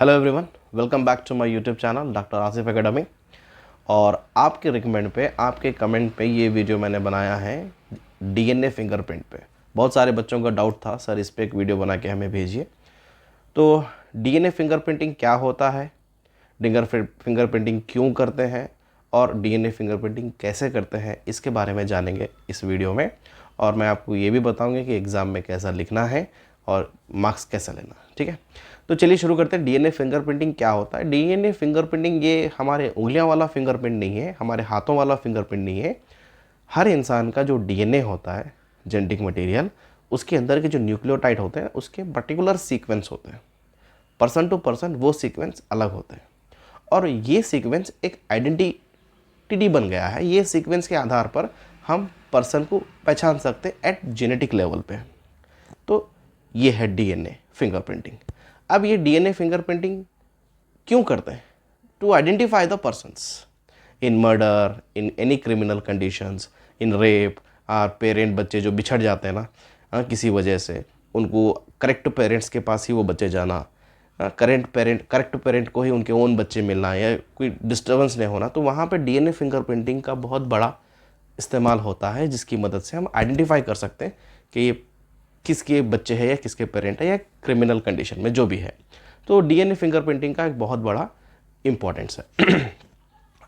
Hello everyone, welcome back to my YouTube channel doctor Asif academy. और आपके recommend पे, आपके कमेंट पे ये वीडियो मैंने बनाया है डीएनए फिंगरप्रिंट पे। बहुत सारे बच्चों का डाउट था, सर इस पे एक वीडियो बना के हमें भेजिए। तो डीएनए फिंगरप्रिंटिंग क्या होता है, फिंगरप्रिंटिंग क्यों करते हैं और डीएनए फिंगरप्रिंटिंग कैसे करते हैं, इसके बारे में जानेंगे इस वीडियो में। और मैं आपको ये भी बताऊंगा कि एग्ज़ाम में कैसा लिखना है और मार्क्स कैसा लेना, ठीक है। तो चलिए शुरू करते हैं। डीएनए फिंगरप्रिंटिंग क्या होता है। डीएनए फिंगरप्रिंटिंग ये हमारे उंगलियां वाला फिंगरप्रिंट नहीं है, हमारे हाथों वाला फिंगरप्रिंट नहीं है। हर इंसान का जो डीएनए होता है, जेनेटिक मटेरियल, उसके अंदर के जो न्यूक्लियोटाइड होते हैं उसके पर्टिकुलर सीक्वेंस होते हैं। पर्सन टू पर्सन वो सीक्वेंस अलग होते हैं और ये सीक्वेंस एक आइडेंटिटी बन गया है। ये सीक्वेंस के आधार पर हम पर्सन को पहचान सकते हैं एट जेनेटिक लेवल पे। तो ये है डीएनए फिंगरप्रिंटिंग। अब ये डीएनए फिंगरप्रिंटिंग क्यों करते हैं? To identify the persons in murder, in any criminal conditions, in rape. और पेरेंट बच्चे जो बिछड़ जाते हैं ना किसी वजह से, उनको करेक्ट पेरेंट्स के पास ही वो बच्चे जाना, करेक्ट पेरेंट को ही उनके ओन बच्चे मिलना या कोई डिस्टर्बेंस नहीं होना, तो वहाँ पे डीएनए फिंगरप्रिंटिंग का बहुत बड़ा इस्तेमाल होता है, जिसकी मदद से हम आइडेंटिफाई कर सकते हैं कि ये किसके बच्चे हैं या किसके पेरेंट है या क्रिमिनल कंडीशन में जो भी है। तो डीएनए फिंगरप्रिंटिंग का एक बहुत बड़ा इम्पोर्टेंस है।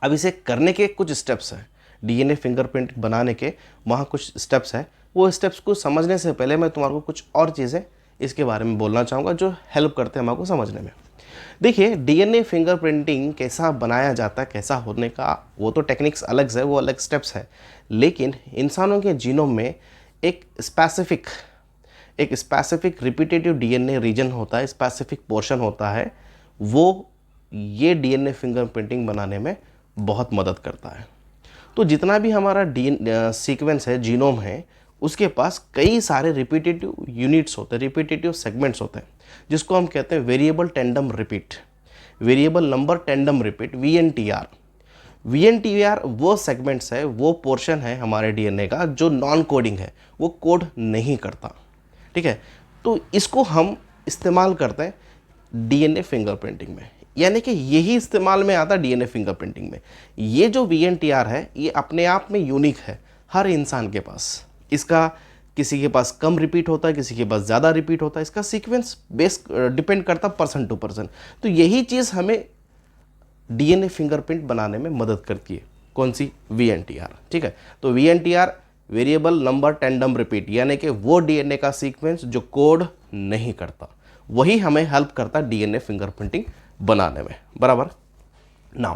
अब इसे करने के कुछ स्टेप्स हैं। डीएनए फिंगरप्रिंट बनाने के वहाँ कुछ स्टेप्स हैं। वो स्टेप्स को समझने से पहले मैं तुम्हारे को कुछ और चीज़ें इसके बारे में बोलना चाहूँगा जो हेल्प करते हैं हमारे को समझने में। देखिए, डीएनए फिंगरप्रिंटिंग कैसा बनाया जाता है, कैसा होने का, वो तो टेक्निक्स अलग है, वो अलग स्टेप्स है। लेकिन इंसानों के जीनोम में एक स्पेसिफिक रिपीटेटिव डीएनए रीजन होता है, स्पेसिफिक पोर्शन होता है, वो ये डीएनए फिंगरप्रिंटिंग बनाने में बहुत मदद करता है। तो जितना भी हमारा सीक्वेंस है, जीनोम है, उसके पास कई सारे रिपीटेटिव यूनिट्स होते हैं, रिपीटेटिव सेगमेंट्स होते हैं, जिसको हम कहते हैं variable tandem repeat, variable number tandem repeat, VNTR. VNTR वो सेगमेंट्स है, वो पोर्शन है हमारे डीएनए का जो नॉन कोडिंग है, वो कोड नहीं करता, ठीक है। तो इसको हम इस्तेमाल करते हैं डीएनए फिंगरप्रिंटिंग में, यानी कि यही इस्तेमाल में आता है डीएनए फिंगरप्रिंटिंग में। ये जो वीएनटीआर है ये अपने आप में यूनिक है हर इंसान के पास। इसका किसी के पास कम रिपीट होता है, किसी के पास ज़्यादा रिपीट होता है। इसका सीक्वेंस बेस डिपेंड करता है पर्सन टू पर्सन। तो यही चीज़ हमें डीएनए फिंगरप्रिंट बनाने में मदद करती है। कौन सी? वीएनटीआर, ठीक है। तो VNTR variable number tandem repeat, यानी कि वो डीएनए का सीक्वेंस जो कोड नहीं करता, वही हमें हेल्प करता है डीएनए फिंगरप्रिंटिंग बनाने में, बराबर। नाउ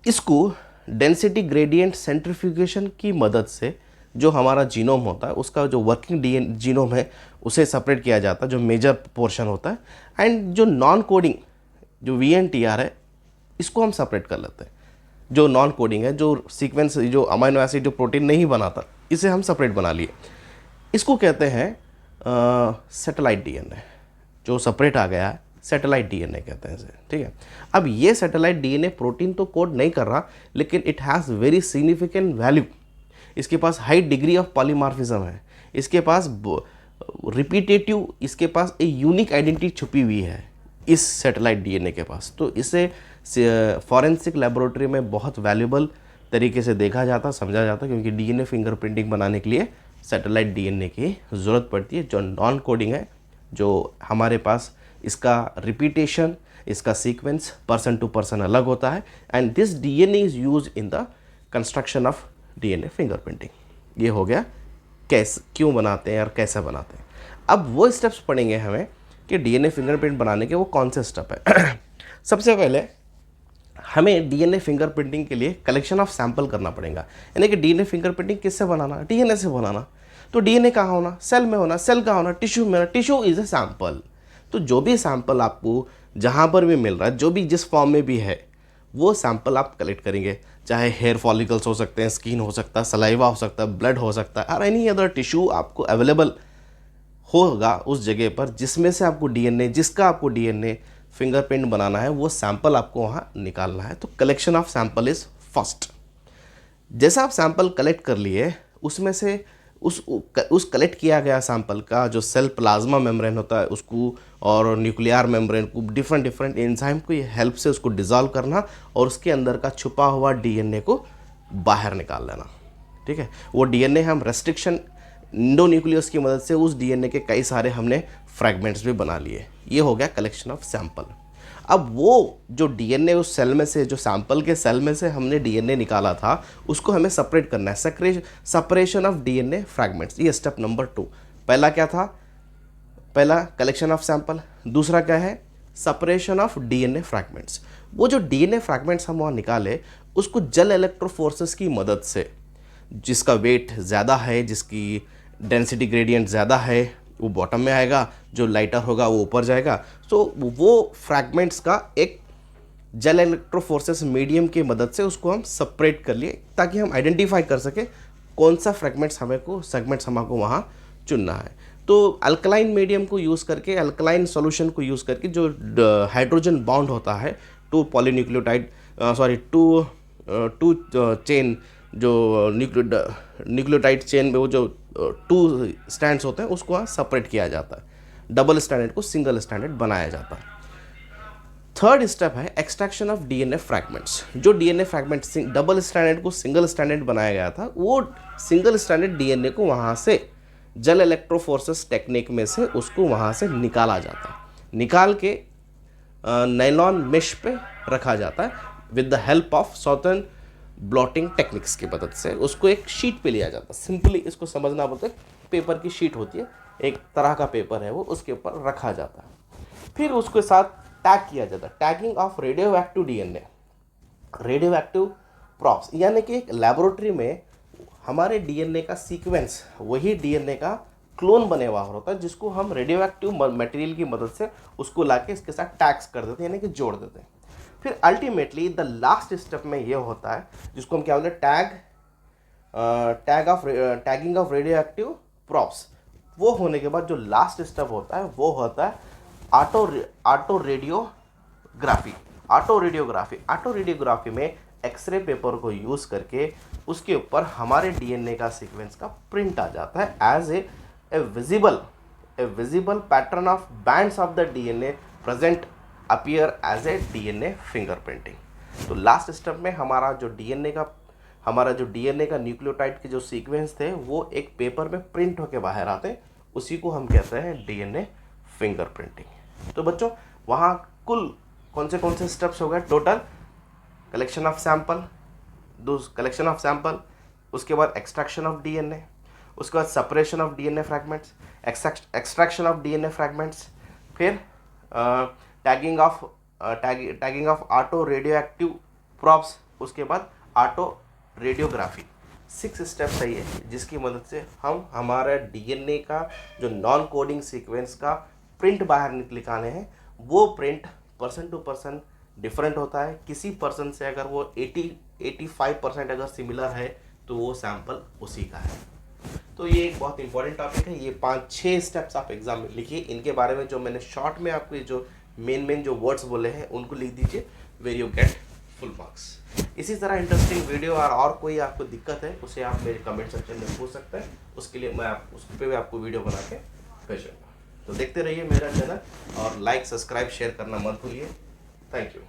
इसको डेंसिटी ग्रेडियंट सेंट्रीफ्यूगेशन की मदद से जो हमारा जीनोम होता है, उसका जो वर्किंग जीनोम है उसे सेपरेट किया जाता है, जो मेजर पोर्शन होता है। एंड जो नॉन कोडिंग जो वीएनटीआर है, इसको हम सेपरेट कर लेते हैं। जो नॉन कोडिंग है, जो सीक्वेंस, जो अमाइनो एसिड, जो प्रोटीन नहीं बनाता, इसे हम सेपरेट बना लिए। इसको कहते हैं सैटेलाइट डीएनए। जो सेपरेट आ गया है, सैटेलाइट डीएनए कहते हैं इसे, ठीक है। अब ये सैटेलाइट डीएनए प्रोटीन तो कोड नहीं कर रहा, लेकिन it has very significant value. इसके पास हाई डिग्री ऑफ पॉलीमॉर्फिज्म है, इसके पास रिपीटेटिव, इसके पास एक यूनिक आइडेंटिटी छुपी हुई है इस सैटेलाइट डीएनए के पास। तो इसे फॉरेंसिक लेबोरेटरी में बहुत वैल्यूबल तरीके से देखा जाता, समझा जाता, क्योंकि डीएनए फिंगरप्रिंटिंग बनाने के लिए सैटेलाइट डीएनए की ज़रूरत पड़ती है, जो नॉन कोडिंग है, जो हमारे पास इसका रिपीटेशन, इसका सीक्वेंस पर्सन टू पर्सन अलग होता है। And this DNA is use in the construction of DNA fingerprinting. ये हो गया कैसे, क्यों बनाते हैं और कैसे बनाते हैं। अब वो स्टेप्स पढ़ेंगे हमें कि डीएनए फिंगरप्रिंट बनाने के वो कौन से स्टेप है। सबसे पहले हमें डीएनए फिंगरप्रिंटिंग के लिए कलेक्शन ऑफ सैंपल करना पड़ेगा। यानी कि डीएनए फिंगरप्रिंटिंग किससे बनाना? डीएनए से बनाना। तो डीएनए कहाँ होना? सेल में होना। सेल कहाँ होना? टिश्यू में होना। Tissue is a sample. तो जो भी सैंपल आपको जहाँ पर भी मिल रहा है, जो भी जिस फॉर्म में भी है, वो सैंपल आप कलेक्ट करेंगे। चाहे हेयर फॉलिकल्स हो सकते हैं, स्किन हो सकता है, सलाइवा हो सकता है, ब्लड हो सकता है, और एनी अदर टिश्यू आपको अवेलेबल होगा उस जगह पर जिसमें से आपको डीएनए, जिसका आपको डीएनए फिंगरप्रिंट बनाना है, वो सैंपल आपको वहाँ निकालना है। तो collection of sample is first. जैसा आप सैंपल कलेक्ट कर लिए, उसमें से उस कलेक्ट किया गया सैंपल का जो सेल प्लाज्मा मेम्ब्रेन होता है, उसको और न्यूक्लियर मेम्ब्रेन को डिफरेंट एंजाइम को हेल्प से उसको डिज़ोल्व करना और उसके अंदर का छुपा हुआ डीएनए को बाहर निकाल लेना। ठीक है, वो डीएनए हम रेस्ट्रिक्शन इंडोन्यूक्लियस की मदद से उस डीएनए के कई सारे हमने फ्रैगमेंट्स भी बना लिए। ये हो गया कलेक्शन ऑफ सैंपल। अब वो जो डीएनए उस सेल में से, जो सैंपल के सेल में से हमने डीएनए निकाला था, उसको हमें सेपरेट करना है, सेपरेशन ऑफ डीएनए फ्रैगमेंट्स। ये स्टेप नंबर 2। पहला क्या था? पहला कलेक्शन ऑफ सैंपल, दूसरा क्या है? Separation of DNA fragments. वो जो डीएनए फ्रैगमेंट्स हम वहाँ निकाले, उसको जेल इलेक्ट्रोफोर्सेस की मदद से, जिसका वेट ज़्यादा है, जिसकी डेंसिटी ग्रेडियंट ज़्यादा है, वो बॉटम में आएगा, जो लाइटर होगा वो ऊपर जाएगा। सो वो फ्रैगमेंट्स का एक जेल इलेक्ट्रोफोर्सेस मीडियम की मदद से उसको हम सेपरेट कर लिए, ताकि हम आइडेंटिफाई कर सके कौन सा सेगमेंट्स हमको वहाँ चुनना है। तो अल्कलाइन मीडियम को यूज़ करके, अल्कलाइन सॉल्यूशन को यूज़ करके, जो हाइड्रोजन बॉन्ड होता है टू पॉलीन्यूक्लियोटाइड टू चेन, जो न्यूक्लियोटाइड चेन में वो जो 2 स्ट्रैंड्स होते हैं, उसको वहाँ सेपरेट किया जाता है। डबल स्ट्रैंडेड को सिंगल स्ट्रैंडेड बनाया जाता है। थर्ड स्टेप है एक्सट्रैक्शन ऑफ डीएनए फ्रैगमेंट्स। जो डीएनए फ्रैगमेंट डबल स्ट्रैंडेड को सिंगल स्ट्रैंडेड बनाया गया था, वो सिंगल स्ट्रैंडेड डीएनए को वहाँ से जेल इलेक्ट्रोफोर्सेस टेक्निक में से उसको वहाँ से निकाला जाता है। निकाल के नायलॉन मेश पे रखा जाता है with the help of Southern blotting techniques की मदद से। उसको एक शीट पे लिया जाता है। सिंपली इसको समझना बोलते हैं, पेपर की शीट होती है, एक तरह का पेपर है वो, उसके ऊपर रखा जाता है। फिर उसके साथ टैग किया जाता है, tagging of radio active DNA, radio active props. यानी कि एक लेबोरेटरी में हमारे डीएनए का सीक्वेंस वही डीएनए का क्लोन बने हुआ होता है, जिसको हम रेडियो एक्टिव मटेरियल की मदद से उसको लाके इसके साथ टैग्स कर देते हैं, यानी कि जोड़ देते हैं। फिर अल्टीमेटली द लास्ट स्टेप में ये होता है, जिसको हम क्या बोलते हैं, tagging of radio active props. वो होने के बाद जो लास्ट स्टेप होता है वो होता है ऑटो रेडियोग्राफी। ऑटो रेडियोग्राफी में एक्सरे पेपर को यूज़ करके उसके ऊपर हमारे डीएनए का सीक्वेंस का प्रिंट आ जाता है as a visible pattern of bands of the DNA present appear as a DNA fingerprinting. तो लास्ट स्टेप में हमारा जो डीएनए का न्यूक्लियोटाइड के जो सीक्वेंस थे वो एक पेपर में प्रिंट होकर बाहर आते हैं, उसी को हम कहते हैं डीएनए फिंगरप्रिंटिंग। तो बच्चों, वहाँ कुल कौन से स्टेप्स हो गए टोटल? कलेक्शन ऑफ सैंपल, उसके बाद एक्सट्रैक्शन ऑफ डीएनए, उसके बाद separation of DNA fragments, extraction of DNA fragments, फिर tagging of auto radio active probes, उसके बाद ऑटो रेडियोग्राफी। 6 स्टेप्स है ये, जिसकी मदद से हम हमारा डीएनए का जो नॉन कोडिंग सीक्वेंस का प्रिंट बाहर निकाले हैं। वो print person to person different होता है। किसी पर्सन से अगर वो 85% अगर सिमिलर है तो वो सैंपल उसी का है। तो ये एक बहुत इंपॉर्टेंट टॉपिक है। ये 5-6 स्टेप्स आप एग्जाम में लिखिए। इनके बारे में जो मैंने शॉर्ट में आपको जो मेन जो वर्ड्स बोले हैं उनको लिख दीजिए, where you get full marks. इसी तरह इंटरेस्टिंग वीडियो और कोई आपको दिक्कत है उसे आप मेरे कमेंट सेक्शन में पूछ सकते हैं। उसके लिए मैं उस पर भी आपको वीडियो बना के भेजूँगा। तो देखते रहिए मेरा चैनल और लाइक, सब्सक्राइब, शेयर करना मत भूलिए। Thank you.